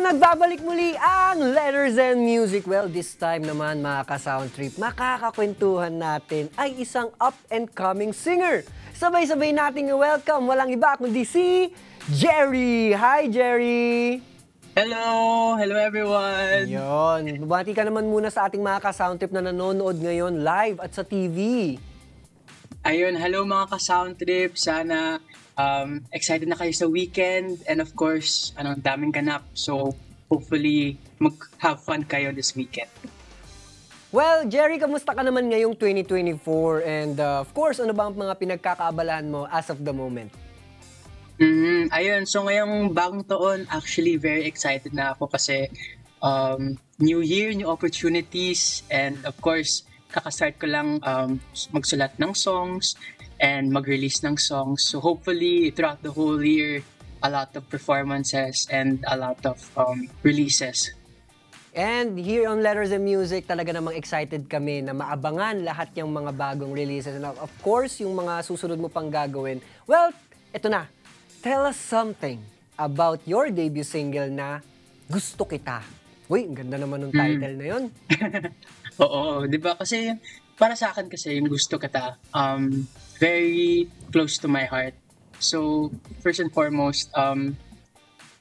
nagbabalik muli ang Letters and Music. Well, this time naman mga ka-sound trip, makakakwentuhan natin ay isang up-and-coming singer. Sabay-sabay nating welcome, walang iba kundi si Jerry. Hi, Jerry! Hello! Hello, everyone! Yun, bumati ka naman muna sa ating mga ka-sound trip na nanonood ngayon live at sa TV. Ayun, hello mga ka-sound trip. Sana excited na kayo sa weekend and of course, daming ganap. So, hopefully, mag-have fun kayo this weekend. Well, Jerry, kamusta ka naman ngayong 2024? And of course, ano ba ang mga pinagkakaabalahan mo as of the moment? Ayun, so ngayong bagong taon, actually very excited na ako kasi new year, new opportunities, and of course, kakastart ko lang magsulat ng songs and mag-release ng songs. So hopefully, throughout the whole year, a lot of performances and a lot of releases. And here on Letters and Music, talaga namang excited kami na maabangan lahat yung mga bagong releases. And of course, yung mga susunod mo pang gagawin. Well, eto na. Tell us something about your debut single na Gusto Kita. Uy, ang ganda naman ng title na yun. Oo, di ba? Kasi para sa akin kasi yung Gusto Kita, very close to my heart. So, first and foremost,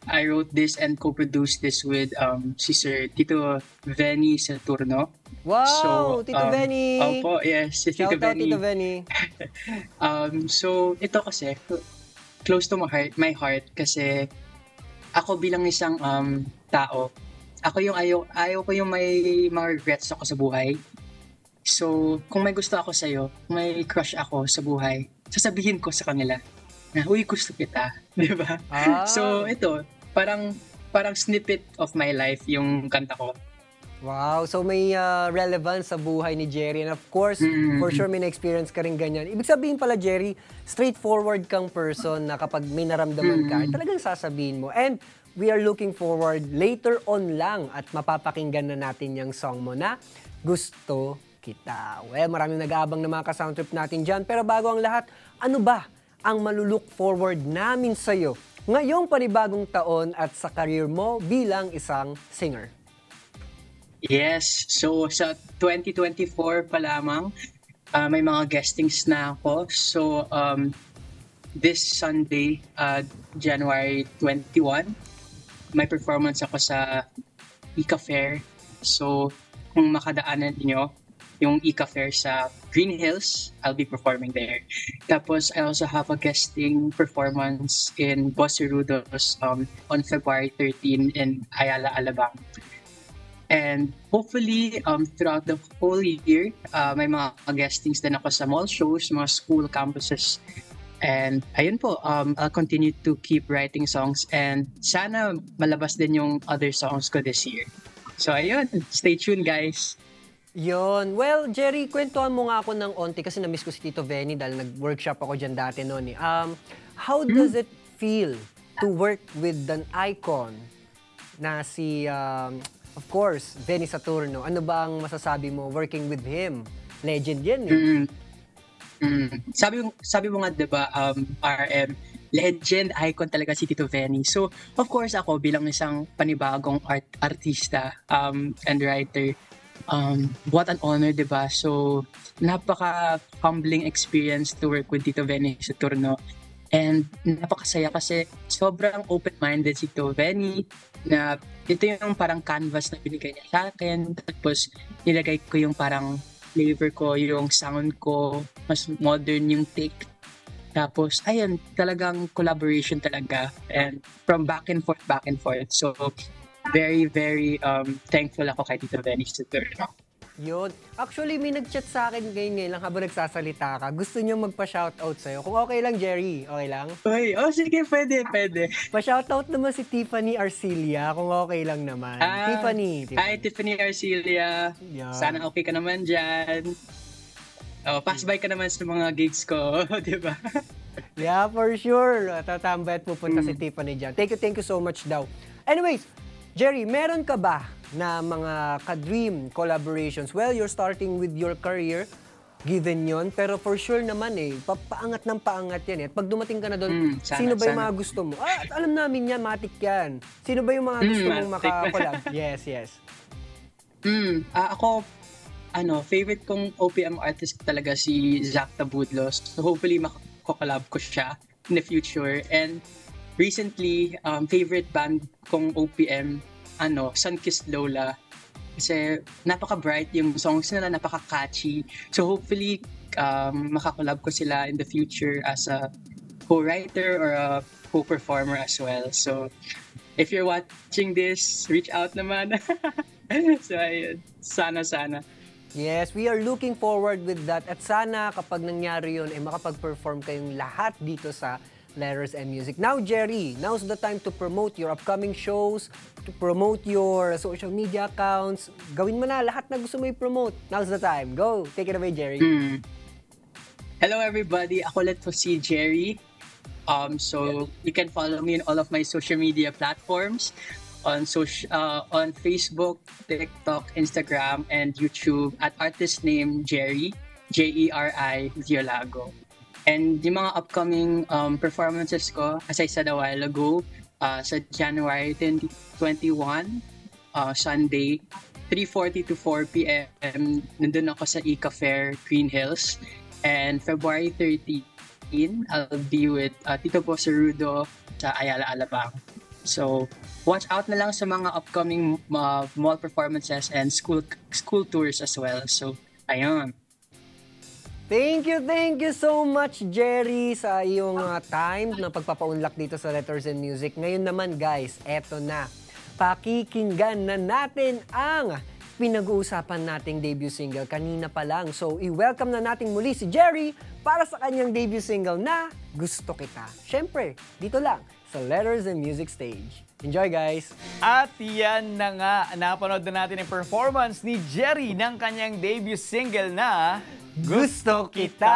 I wrote this and co-produced this with si Sir Tito Venny Saturno. Wow, so, Tito Venny! Opo, yes, si Tito Shout out Venny. Tito Venny. So, ito kasi, close to my heart kasi ako bilang isang tao, ako yung ayaw ko yung may mga regrets ako sa buhay. So, kung may gusto ako sa'yo, kung may crush ako sa buhay, sasabihin ko sa kanila na, uy, gusto kita. Di ba? So, ito, parang snippet of my life yung kanta ko. Wow, so may relevance sa buhay ni Jerry. And of course, for sure may na-experience ka rin ganyan. Ibig sabihin pala, Jerry, straightforward kang person na kapag may naramdaman ka, talagang sasabihin mo. And we are looking forward later on lang at mapapakinggan na natin yung song mo na Gusto Kita. Well, maraming nag-aabang na mga ka-sound trip natin dyan. Pero bago ang lahat, ano ba ang malulook forward namin sa'yo ngayong panibagong taon at sa career mo bilang isang singer? Yes, so sa 2024 pa lamang, may mga guestings na ako. So, this Sunday, January 21, may performance ako sa Ika Fair. So, kung makadaanan niyo yung Ika Fair sa Green Hills, I'll be performing there. Tapos, I also have a guesting performance in Bossy Rudos on February 13 in Ayala, Alabang. And hopefully, throughout the whole year, may mga guestings din ako sa mall shows, mga school campuses. And ayun po, I'll continue to keep writing songs and sana malabas din yung other songs ko this year. So ayun, stay tuned guys. Yun. Well, Jerry, kwentuhan mo nga ako ng onti kasi na-miss ko si Tito Venny dahil nag-workshop ako dyan dati noon. How does it feel to work with an icon na si... of course, Venny Saturno. Ano ba ang masasabi mo working with him? Legend yan eh. Sabi mo nga, diba, RM, legend, icon talaga si Tito Venny. So, of course, ako bilang isang panibagong artista and writer, what an honor, diba? So, napaka-humbling experience to work with Tito Venny Saturno. And napakasaya kasi sobrang open-minded si Tito Venny na ito yung parang canvas na binigay niya sa akin. Tapos nilagay ko yung parang flavor ko, yung sound ko, mas modern yung take. Tapos ayun, talagang collaboration talaga. And from back and forth. So very, very thankful ako kay Tito Venny Saturno. Yun. Actually, may nag-chat sa akin ngayon lang habang nagsasalita ka. Gusto niyo magpa-shoutout sa'yo. Kung okay lang, Jerry, okay lang? Uy, sige, pwede. Pa-shoutout naman si Tiffany Arcilia, kung okay lang naman. Tiffany. Hi, Tiffany Arcilia. Yeah. Sana okay ka naman dyan. Pass by ka naman sa mga gigs ko, di ba? Yeah, for sure. Tatambay at pupunta si Tiffany dyan. Thank you so much daw. Anyways, Jerry, meron ka ba na mga ka-dream collaborations? Well, you're starting with your career. given yon, pero for sure naman paangat ng paangat yan. At pag dumating ka na doon, sino ba yung mga gusto mo? Alam namin yan, matik yan. Sino ba yung mga gusto mong makakolab? Yes, yes. Ako, favorite kong OPM artist talaga si Zach Tabudlos. So hopefully makakolab ko siya in the future. And recently, favorite band kong OPM, Sunkissed Lola. Kasi napaka-bright yung songs nila, napaka-catchy. So hopefully, makakolab ko sila in the future as a co-writer or a co-performer as well. So if you're watching this, reach out naman. So ayun, sana. Yes, we are looking forward with that. At sana kapag nangyari yun, makapag-perform kayong lahat dito sa Letters and Music. Now, Jerry, now's the time to promote your upcoming shows, to promote your social media accounts. Gawin mo na lahat na gusto mo i-promote. Now's the time. Go. Take it away, Jerry. Hello, everybody. Ako ulit po si Jerry. So you can follow me on all of my social media platforms on Facebook, TikTok, Instagram, and YouTube at artist name Jerry, Jeri Violago. And yung mga upcoming performances ko, as I said a while ago, sa January 2021, Sunday, 3:40 to 4 p.m., nandun ako sa Ika Fair, Green Hills. And February 13, I'll be with Tito Boss Cerudo sa Ayala, Alabang. So, watch out na lang sa mga upcoming mall performances and school tours as well. So, ayun. Thank you so much, Jerry, sa iyong time na pagpapaunlak dito sa Letters and Music. Ngayon naman, guys, eto na. Pakikinggan na natin ang pinag-uusapan nating debut single kanina pa lang. So, i-welcome na natin muli si Jerry para sa kanyang debut single na Gusto Kita. Siyempre, dito lang sa Letters and Music stage. Enjoy, guys! At yan na nga, napanood na natin ang performance ni Jerry ng kanyang debut single na Gusto Kita!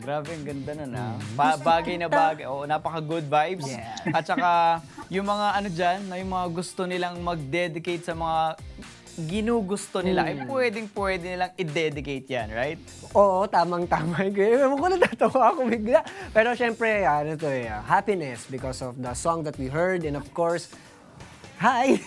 Grabe, ang ganda na. Bagay na bagay. Oo, napaka-good vibes. Yeah. At saka, yung mga yung mga gusto nilang mag-dedicate sa mga ginugusto nila, ay pwede nilang i-dedicate yan, right? Oo, tamang-tama. Ewan ko, natatawa ako bigla. Pero syempre, happiness because of the song that we heard. And of course, hi!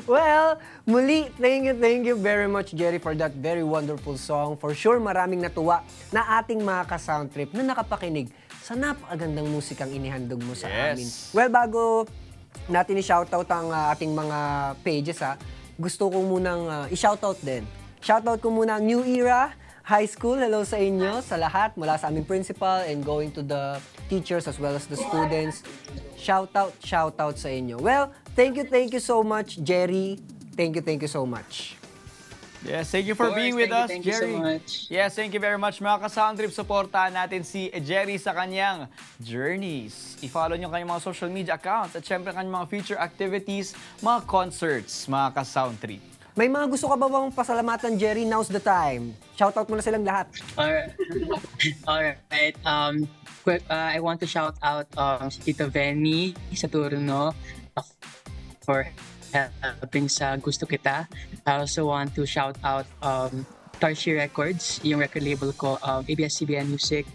well, muli, thank you very much, Jerry, for that very wonderful song. For sure, maraming natuwa na ating mga ka-sound trip na nakapakinig sa napakagandang musikang inihandog mo sa amin. Well, bago natin i-shoutout ang ating mga pages, gusto ko munang i-shoutout din. Shoutout ko muna ang New Era High School. Hello sa inyo, sa lahat, mula sa aming principal and going to the teachers as well as the students. Shoutout sa inyo. Well, thank you so much, Jerry. Thank you so much. Yes, thank you for being with us, thank Jerry. You so much. Yes, thank you very much. Mga ka-Sound Trip, supportahan natin si Jerry sa kanyang journeys. I-follow nyo kanyang mga social media accounts at syempre kanyang mga future activities, mga concerts, mga ka-Sound Trip. May mga gusto ka ba bang pasalamatan, Jerry? Now's the time. Shoutout mo na silang lahat. Alright. I want to shout out si Tito Venny sa Turno for helping sa Gusto Kita. I also want to shout out Tarshi Records, yung record label ko, ABS-CBN Music,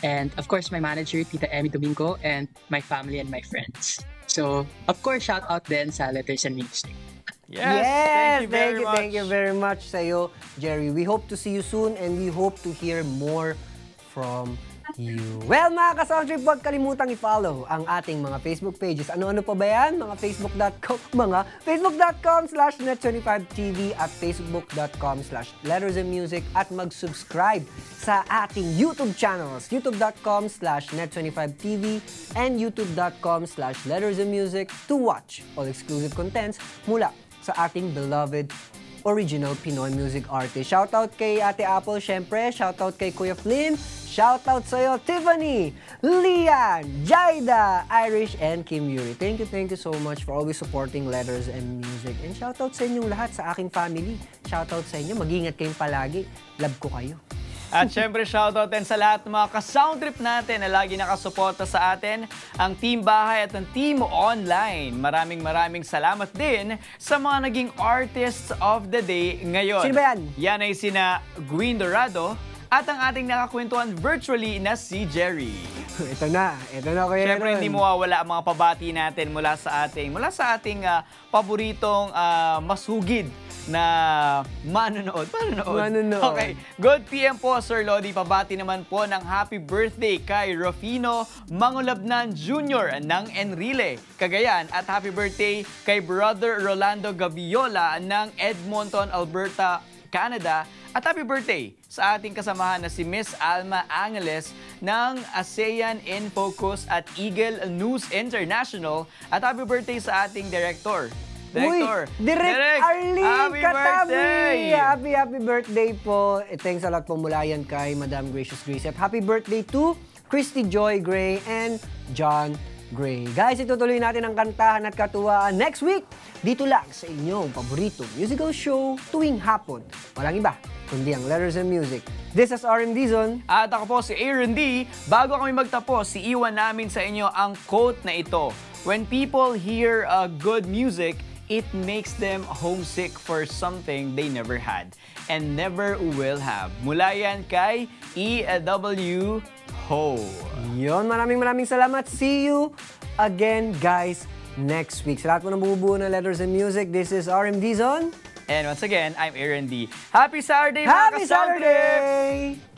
and of course my manager, Tita Emmy Domingo, and my family and my friends. So, of course, shout out din sa Letters and Music. Yes, thank you very much sa iyo, Jerry. We hope to see you soon and we hope to hear more from you. Well, mga ka-Sound Trip, huwag kalimutang i-follow ang ating mga Facebook pages. Ano-ano pa ba yan? Mga facebook.com/net25tv at facebook.com/lettersandmusic at mag-subscribe sa ating YouTube channels, youtube.com/net25tv and youtube.com/lettersandmusic to watch all exclusive contents mula sa ating beloved original Pinoy music artist. Shoutout kay Ate Apple, syempre. Shoutout kay Kuya Flynn. Shoutout sa'yo, Tiffany, Lian, Jaida, Irish, and Kim Yuri. Thank you so much for always supporting Letters and Music. And shoutout sa inyong lahat, sa aking family. Shoutout sa inyo. Mag-ingat kayong palagi. Love ko kayo. At syempre, shoutout din sa lahat ng mga ka-sound trip natin na lagi nakasuporta sa atin, ang Team Bahay at ang Team Online. Maraming salamat din sa mga naging Artists of the Day ngayon. Sino ba yan? Yan ay sina Gwyn Dorado at ang ating nakakwentuhan virtually na si Jerry. Ito na Kuya Siyempre, Aaron. hindi mawawala ang mga pabati natin mula sa ating paboritong masugid na manonood. Okay. Good PM po, Sir Lodi. Pabati naman po ng happy birthday kay Rufino Mangulabnan Jr. ng Enrile, Cagayan. At happy birthday kay Brother Rolando Gaviola ng Edmonton, Alberta, Canada. At happy birthday sa ating kasamahan na si Miss Alma Angeles ng ASEAN in Focus at Eagle News International. At happy birthday sa ating Director, Direk Arlene happy Katabi! birthday! Happy birthday po. Thanks a lot po mula yan kay Madam Gracious Grace. At happy birthday to Christy Joy Gray and John Gray. Guys, itutuloy natin ang kantahan at katuwaan next week. Dito lang sa inyong paboritong musical show tuwing hapon. Walang iba, kundi ang Letters and Music. This is RM Dizon. At ako po si Aaron D. Bago kami magtapos, iiwan namin sa inyo ang quote na ito. When people hear good music, it makes them homesick for something they never had and never will have. Mula yan kay E.W. Ho. Yon, maraming salamat. See you again, guys, next week. Sa lahat mo na bumubuo ng Letters and Music, this is RM Dizon. And once again, I'm Aaron D. Happy Saturday, mga Happy ka-sound trip! Saturday!